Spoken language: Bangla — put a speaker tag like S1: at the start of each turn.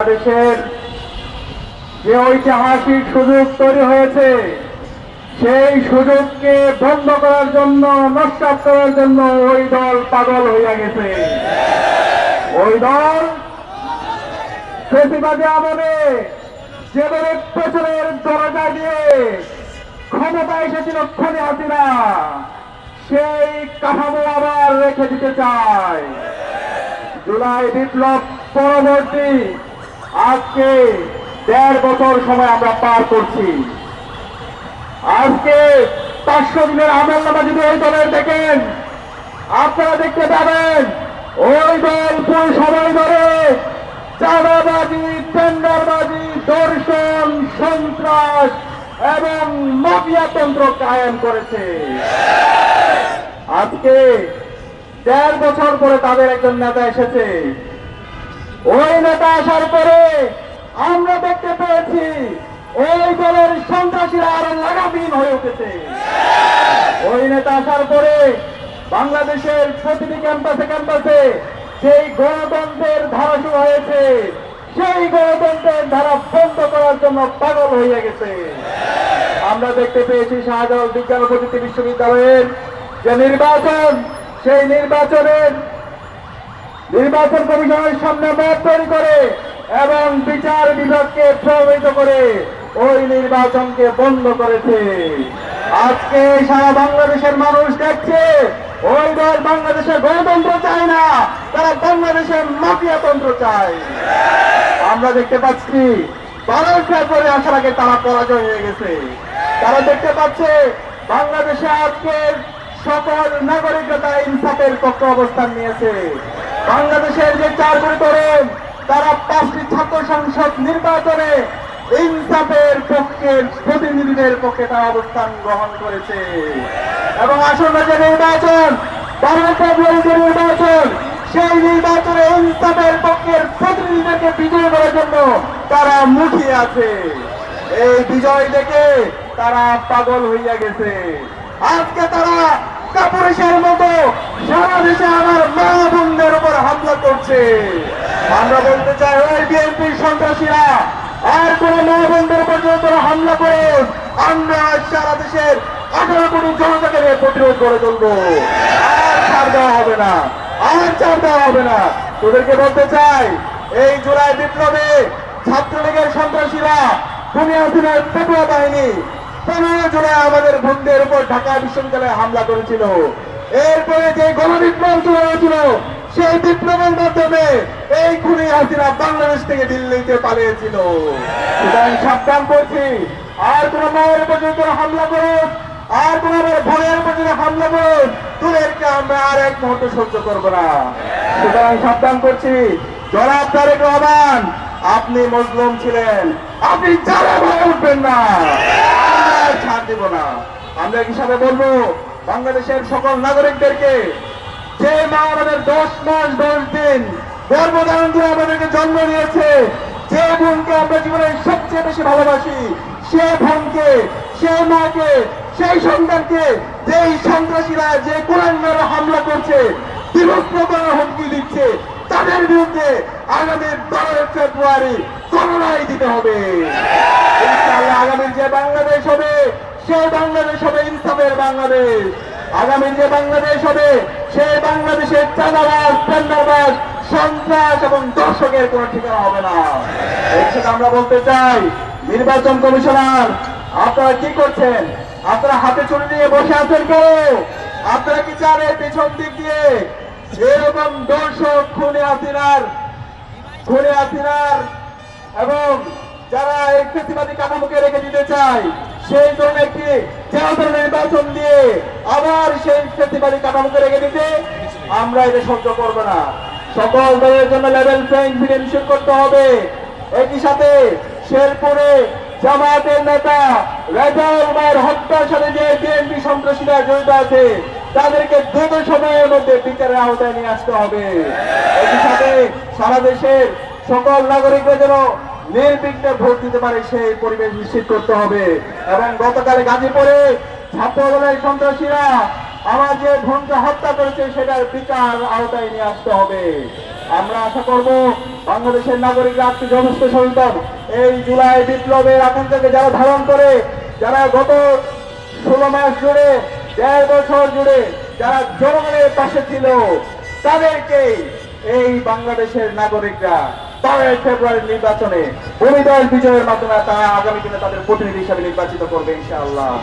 S1: দেশের যে ঐতিহাসিক সুযোগ তৈরি হয়েছে সেই সুযোগকে বন্ধ করার জন্য, নষ্ট করার জন্য ওই দল পাগল হইয়া গেছে। ওই দল ফেসিবাদী আমলে যেভাবে পেছনের দরজা দিয়ে ক্ষমতা এসেছিল খুনি হাসিনা, সেই কাঠামো আবার রেখে দিতে চায়। জুলাই বিপ্লব পরবর্তী আজকে ১.৫ বছর সময় আমরা পার করছি। আজকে ৫০০ দিনের আমলনামা যদি ওই দলের দেখেন, আপনারা দেখতে পাবেন ওই দল পুরো সময় ধরে চাঁদাবাজি, টেন্ডারবাজি, ধর্ষণ, সন্ত্রাস এবং মাফিয়াতন্ত্র কায়েম করেছে। আজকে ১.৫ বছর পরে তাদের একজন নেতা এসেছে। ওই নেতা আসার পরে আমরা দেখতে পেয়েছি ওই দলের সন্ত্রাসীরা আরো লাগামহীন হয়ে উঠেছে। ওই নেতা আসার পরে বাংলাদেশের প্রতিটি ক্যাম্পাসে ক্যাম্পাসে সেই গণতন্ত্রের ধারা শুরু হয়েছে, সেই গণতন্ত্রের ধারা বন্ধ করার জন্য পাগল হয়ে গেছে। আমরা দেখতে পেয়েছি শাহজালাল বিজ্ঞান ও প্রযুক্তি বিশ্ববিদ্যালয়ের যে নির্বাচন, সেই নির্বাচন কমিশনের সামনে মত তৈরি করে এবং বিচার বিভাগকে প্রভাবিত করে ওই নির্বাচনকে বন্ধ করেছে। আজকে সারা বাংলাদেশের মানুষ দেখছে ওই দল বাংলাদেশে গণতন্ত্র চায় না, তারা বাংলাদেশের মাফিয়াতন্ত্র চায়। আমরা দেখতে পাচ্ছি ১২ ফেব্রুয়ারি আসার আগে তারা পরাজয় হয়ে গেছে। তারা দেখতে পাচ্ছে বাংলাদেশে আজকে সকল নাগরিকরা তারা ইনসাফের পক্ষে অবস্থান নিয়েছে। বাংলাদেশের যে ৪ কোটি তরুণ তারা ৫টি ছাত্র সংসদ নির্বাচনে ইনসাফের পক্ষে, প্রতিনিধিদের পক্ষে তারা অবস্থান গ্রহণ করেছে। এবং আসন্ন যে নির্বাচন, ১২ ফেব্রুয়ারি যে নির্বাচন, সেই নির্বাচনে ইনসাফের পক্ষের প্রতিনিধিদেরকে বিজয় করার জন্য তারা মুখিয়ে আছে। এই বিজয় দেখে তারা পাগল হইয়া গেছে। আজকে তারা কাপুরুষের মতো সারা দেশে আমার মা বোনদের উপর হামলা করছে। আমরা বলতে চাই ওই বিএনপির সন্ত্রাসীরা আর কোন মা বোনদের উপর তারা হামলা করে আমরা সারা দেশের ১৮ কোটি জনতাকে নিয়ে প্রতিরোধ করে তুলবো। আর ছাড় দেওয়া হবে না, আর ছাড় দেওয়া হবে না। তোদেরকে বলতে চাই এই জুলাই বিপ্লবে ছাত্রলীগের সন্ত্রাসীরা, খুনি হাসিনার পেটুয়া বাহিনী ১৫ জুলাই আমাদের বোনদের উপর ঢাকা বিশ্ববিদ্যালয়ে হামলা করেছিল। এরপরে যে গণবিপ্লব শুরু হয়েছিল, সেই বিপ্লবের মাধ্যমে এই খুনি হাসিনা বাংলাদেশ থেকে দিল্লিতে পালিয়েছিল। সুতরাং সাবধান করছি, আর কোন মায়ের উপর যদি হামলা করুন, আর কোন ভয়ের উপর যদি হামলা করুন, তোদেরকে আমরা আর এক মুহূর্ত সহ্য করবো না। সুতরাং সাবধান করছি, জনাব তারেক রহমান, আপনি মজলুম ছিলেন, আপনি যারা ভয়ে উঠবেন না, ছাড় দিব না। আমরা হিসাবে বলবো বাংলাদেশের সকল নাগরিকদেরকে, যে মা আমাদের ১০ মাস ১০ দিন গর্ভধারণ করে আমাদেরকে জন্ম দিয়েছে, যে বোনকে আমরা জীবনের সবচেয়ে বেশি ভালোবাসি, সে বোনকে, সে মাকে, সেই সন্তানকে যেই সন্ত্রাসীরা, যে কোরআনরা হামলা করছে, বিভক্ত করার হুমকি দিচ্ছে, তাদের বিরুদ্ধে আগামী ১২ ফেব্রুয়ারি লড়াই দিতে হবে। আগামী যে বাংলাদেশ হবে, সেই বাংলাদেশ হবে ইনসাফের বাংলাদেশ। আগামী যে বাংলাদেশ হবে, সেই বাংলাদেশের চাঁদাবাজ, টেন্ডারবাজ, সন্ত্রাস এবং দর্শকের কোন ঠিকানা হবে না। এই সাথে আমরা বলতে চাই, নির্বাচন কমিশনার আপনারা কি করছেন? আপনারা হাতে ছুরি নিয়ে বসে আছেন কেন? আপনারা কি চান এর পেছন দিক দিয়ে এরকম দর্শক, খুনি হাসিনার এবং যারা এই ফ্যাসিবাদী কাঠামোকে রেখে দিতে চায়, সেই ধরনের একটি নির্বাচন দিয়ে আবার সেই ফ্যাসিবাদী কাঠামোকে রেখে দিতে আমরা এটা সহ্য করবো না। সকল দলের জন্য লেভেল প্লেইং ফিল্ড এনশিওর করতে হবে। একই সাথে শেরপুরে জামায়াতের নেতা রেজাউল মায়ের হত্যার সাথে যে বিএনপি সন্ত্রাসীরা জড়িত আছে, তাদেরকে দ্রুত সময়ের মধ্যে বিচারের আওতায় নিয়ে আসতে হবে। একই সাথে সারা দেশের সকল নাগরিকরা যেন নির্বিঘ্নে ভোট দিতে পারে, সেই পরিবেশ নিশ্চিত করতে হবে। এবং গতকাল গাজীপুরে ছাত্রদলের সন্ত্রাসীরা আমার যে বোনকে হত্যা করেছে, সেটার বিচার আওতায় নিয়ে আসতে হবে। আমরা আশা করব বাংলাদেশের নাগরিকরা আজকে যথেষ্ট সচেতন। এই জুলাই বিপ্লবের আকাঙ্ক্ষাকে যারা ধারণ করে, যারা গত 16 মাস জুড়ে, 1.5 বছর জুড়ে যারা জনগণের পাশে ছিল, তাদেরকে এই বাংলাদেশের নাগরিকরা 12 ফেব্রুয়ারি নির্বাচনে ভূমিদল বিজয়ের মাধ্যমে তারা আগামী দিনে তাদের প্রতিনিধি হিসাবে নির্বাচিত করবে ইনশাআল্লাহ।